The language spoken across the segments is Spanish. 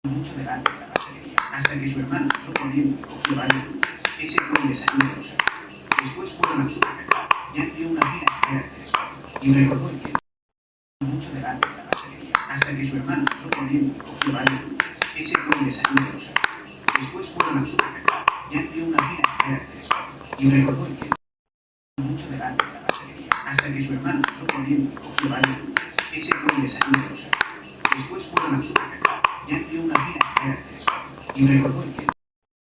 mucho delante de la pastelería, hasta que su hermano entró corriendo y cogió varios dulces. Ese fue el desayuno de los hermanos. Después fueron al supermercado. Jack vio una fila entera de telescopios y recordó el que mucho delante de la pastelería, hasta que su hermano entró corriendo y cogió varios dulces. Ese fue el desayuno de los hermanos. Después fueron al supermercado. Jack vio una fila entera de telescopios y recordó el que mucho delante de la pastelería, hasta que su hermano entró corriendo y cogió varios dulces. Ese fue el desayuno de los hermanos. Después fueron al supermercado. Jack vio una fila entera de telescopios y recordó el que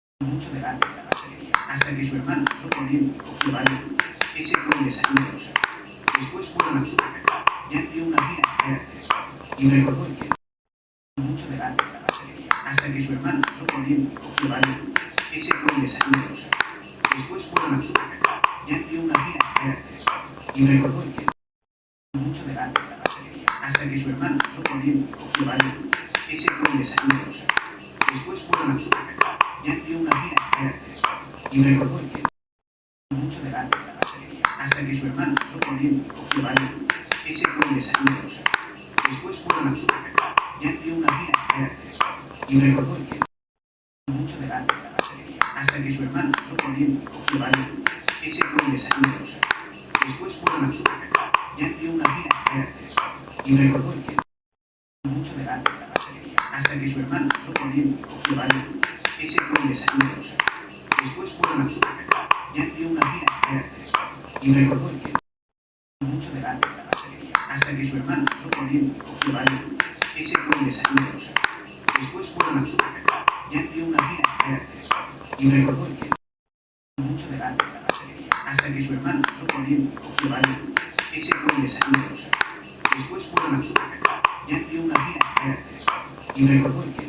mucho delante de la pastelería, hasta que su hermano entró corriendo y cogió varios dulces. Ese fue el desayuno de los hermanos. Después fueron al supermercado. Jack vio una fila entera de telescopios y recordó el que mucho delante de la pastelería, hasta que su hermano entró corriendo y cogió varios dulces. Ese fue el desayuno de los hermanos. Después fueron al supermercado. Jack vio una fila entera de telescopios y recordó el que mucho delante de la pastelería, hasta que su hermano entró corriendo y cogió varios dulces. Ese fue el desayuno de los hermanos. Después fueron al supermercado. Jack vio una fila entera de telescopios y recordó el que mucho delante de la pastelería, hasta que su hermano entró corriendo y cogió varios dulces. Ese fue el desayuno de los hermanos. Después fueron al supermercado. Jack vio una fila entera de telescopios y recordó el que mucho delante de la pastelería, hasta que su hermano entró corriendo y cogió varios dulces. Ese fue el desayuno de los hermanos. Después fueron al supermercado. Jack vio una fila entera de telescopios y recordó el que mucho delante de la pastelería, hasta que su hermano entró corriendo y cogió varios dulces. Ese fue el desayuno de los hermanos. Después fueron al supermercado. Jack vio una fila entera de telescopios y recordó el que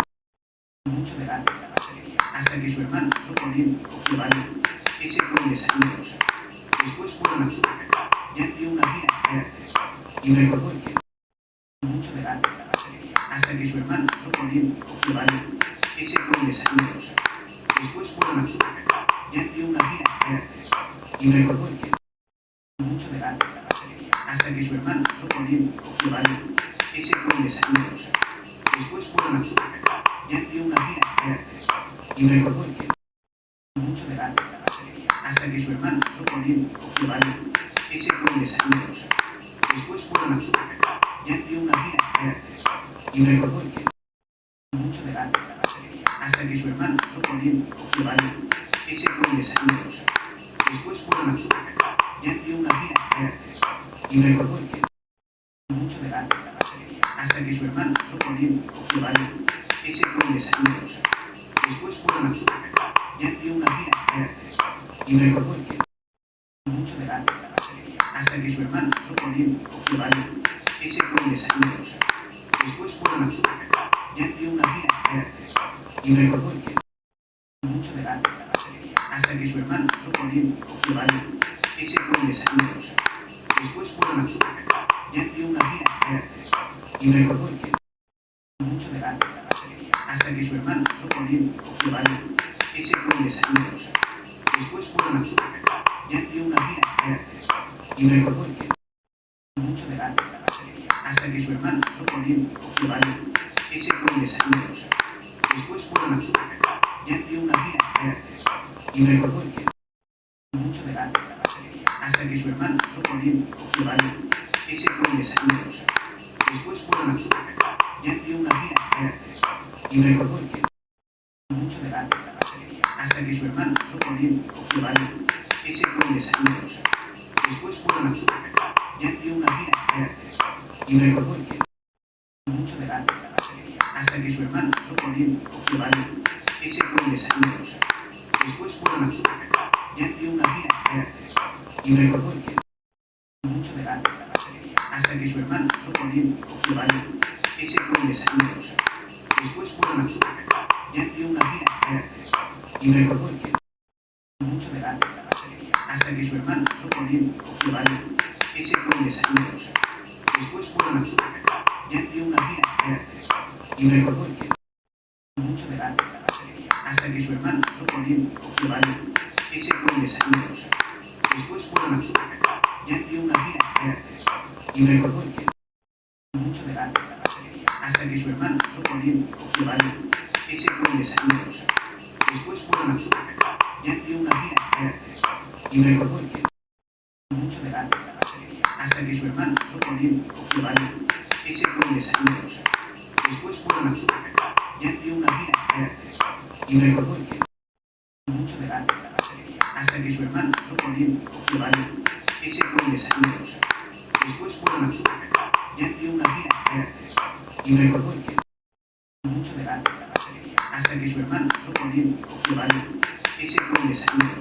mucho delante de la pastelería, hasta que su hermano entró corriendo y cogió varios dulces. Ese fue el desayuno de los hermanos. Después fueron al supermercado. Jack vio una fila entera de telescopios y recordó el que mucho delante de la pastelería, hasta que su hermano entró corriendo y cogió varios dulces. Ese fue el desayuno de los hermanos. Después fueron al supermercado. Jack vio una fila entera de telescopios y recordó el que mucho delante de la pastelería, hasta que su hermano entró corriendo y cogió varios dulces. Ese fue el desayuno de los hermanos. Después fueron al supermercado. Jack vio una fila entera de telescopios y recordó el que mucho delante de la pastelería, hasta que su hermano entró corriendo y cogió varios dulces. Ese fue el desayuno de los hermanos. Después fueron al supermercado. Jack vio una fila entera de telescopios y recordó el que mucho delante de la pastelería, hasta que su hermano entró corriendo y cogió varios dulces. Ese fue el desayuno de los hermanos. Después fueron al supermercado. Jack vio una fila entera de telescopios y recordó el que mucho delante de la pastelería, hasta que su hermano entró corriendo y cogió varios dulces. Ese fue el desayuno de los hermanos. Después fueron al supermercado. Jack vio una fila entera de telescopios y recordó el que mucho delante de la pastelería, hasta que su hermano entró corriendo y cogió varios dulces. Ese fue el desayuno de los hermanos. Después fueron al supermercado. Jack vio una fila entera de telescopios y recordó el que mucho delante de la pastelería, hasta que su hermano entró corriendo y cogió varios dulces. Ese fue el desayuno de los hermanos. Después fueron al supermercado. Jack vio una fila entera de telescopios y recordó el que mucho delante de la pastelería, hasta que su hermano entró corriendo y cogió varios dulces. Ese fue el desayuno de los hermanos. Después fueron al supermercado. Jack vio una fila entera de telescopios y recordó el que mucho delante de la pastelería, hasta que su hermano entró corriendo y cogió varios dulces. Ese fue el desayuno de los hermanos. Después fueron al supermercado. Jack vio una fila entera de telescopios y recordó el que mucho delante de la pastelería, hasta que su hermano entró corriendo y cogió varios dulces. Ese fue el desayuno de los hermanos. Después fueron al supermercado. Jack vio una fila entera de telescopios y recordó el que mucho delante de la pastelería, hasta que su hermano entró corriendo y cogió varios dulces. Ese fue el desayuno de los hermanos. Después fueron al supermercado. Jack vio una fila entera de telescopios y recordó el que mucho delante de la pastelería, hasta que su hermano entró corriendo y cogió varios dulces. Ese fue el desayuno de los hermanos. Después fueron al supermercado. Jack vio una fila entera de telescopios y recordó el que mucho delante de la pastelería, hasta que su hermano entró corriendo y cogió varios dulces. Ese fue el desayuno de los hermanos. Después fueron al supermercado. Jack vio una fila entera de telescopios y recordó el que mucho delante de la pastelería, hasta que su hermano entró corriendo y cogió varios dulces. Ese fue el desayuno de los hermanos. Después fueron al supermercado. Jack vio una fila entera de telescopios y recordó el que mucho delante de la pastelería, hasta que su hermano entró corriendo y cogió varios dulces. Ese fue el desayuno de los hermanos. Después fueron al supermercado. Jack vio una fila entera de telescopios y recordó el que mucho delante de la pastelería, hasta que su hermano entró corriendo y cogió varios dulces. Ese fue el desayuno de los hermanos. Después fueron al supermercado. Jack vio una fila entera de telescopios y recordó el que mucho delante de la pastelería, hasta que su hermano entró corriendo y cogió varios dulces. Ese fue el desayuno de los hermanos. Después fueron al supermercado. Jack vio una fila entera de telescopios y recordó el que mucho delante de la pastelería, pastelería, hasta que su hermano entró corriendo y cogió varios dulces. Ese fue el desayuno de los hermanos. Después fueron al supermercado. Jack vio una fila entera de telescopios y recordó el que mucho delante de la pastelería, hasta que su hermano entró corriendo y cogió varios dulces. Ese fue el desayuno de los hermanos. Después fueron al supermercado. Jack vio una fila entera de telescopios y recordó el que mucho delante de la pastelería, hasta que su hermano entró corriendo y cogió varios dulces. Ese fue el desayuno de los hermanos. Después fueron al supermercado. Jack vio una fila entera de telescopios y recordó el que mucho delante de la pastelería, hasta que su hermano entró corriendo y cogió varios dulces. Ese fue el desayuno de los hermanos.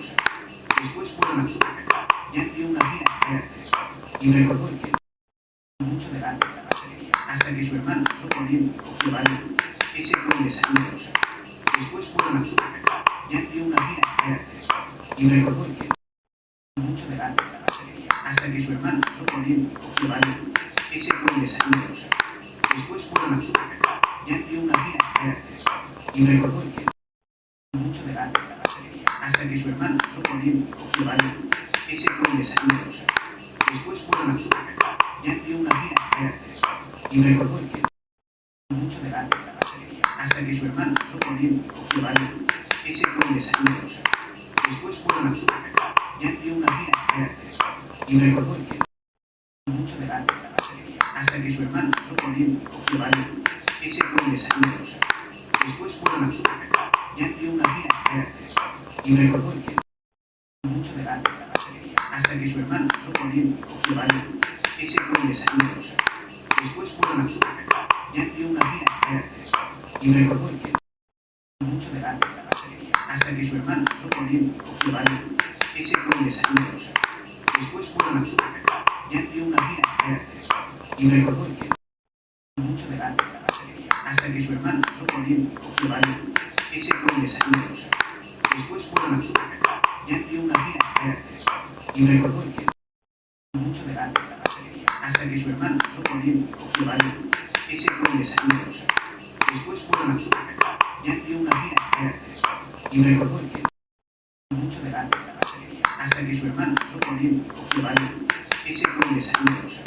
Después fueron al supermercado. Jack vio una fila entera de telescopios y recordó el que mucho delante de la pastelería, hasta que su hermano entró corriendo y cogió varios dulces. Ese fue el desayuno de los hermanos. Después fueron al supermercado. Jack vio una fila entera de telescopios y recordó el que mucho delante de la pastelería, hasta que su hermano entró corriendo y cogió varios dulces. Ese fue el desayuno de los hermanos. Después fueron al supermercado. Jack vio una fila entera de telescopios y recordó el que mucho delante de la pastelería, hasta que su hermano entró corriendo y cogió varios dulces. Ese fue el desayuno de los hermanos. Después fueron al supermercado. Jack vio una fila entera de telescopios y recordó el que mucho delante de la pastelería, hasta que su hermano entró corriendo y cogió varios dulces. Ese fue el desayuno de los hermanos. Después fueron al supermercado. Jack vio una fila entera de telescopios y recordó el que mucho delante de la pastelería, hasta que su hermano entró corriendo y cogió varios dulces. Ese fue el desayuno de los hermanos. Después fueron al supermercado. Jack vio una fila entera de telescopios y recordó el que mucho delante de la pastelería, hasta que su hermano entró corriendo y cogió varios dulces. Ese fue el desayuno de los hermanos. Después fueron al supermercado. Jack vio una fila entera de telescopios y recordó el que mucho delante de la pastelería, hasta que su hermano entró corriendo y cogió varios dulces. Ese fue el desayuno de los hermanos. Después fueron al supermercado. Jack vio una fila entera de telescopios y recordó el que mucho delante de la pastelería, hasta que su hermano entró corriendo y cogió varios dulces. Ese fue el desayuno de los hermanos. Después fueron al supermercado. Jack vio una fila entera de telescopios y recordó el que mucho delante de la pastelería, hasta que su hermano entró corriendo y cogió varios dulces. Ese fue el desayuno de los hermanos. Después fueron al supermercado. Jack vio una fila entera de telescopios y recordó el que mucho delante de la pastelería, hasta que su hermano entró corriendo y cogió varios dulces. Ese fue el desayuno de los hermanos.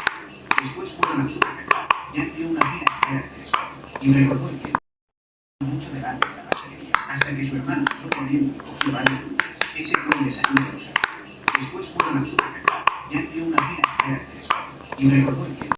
Después fueron al supermercado. Jack vio una fila entera de telescopios y recordó el que mucho delante de la pastelería, hasta que su hermano entró corriendo y cogió varios dulces. Ese fue el desayuno de los hermanos. Después fueron al supermercado. Jack vio una fila entera de telescopios y recordó el que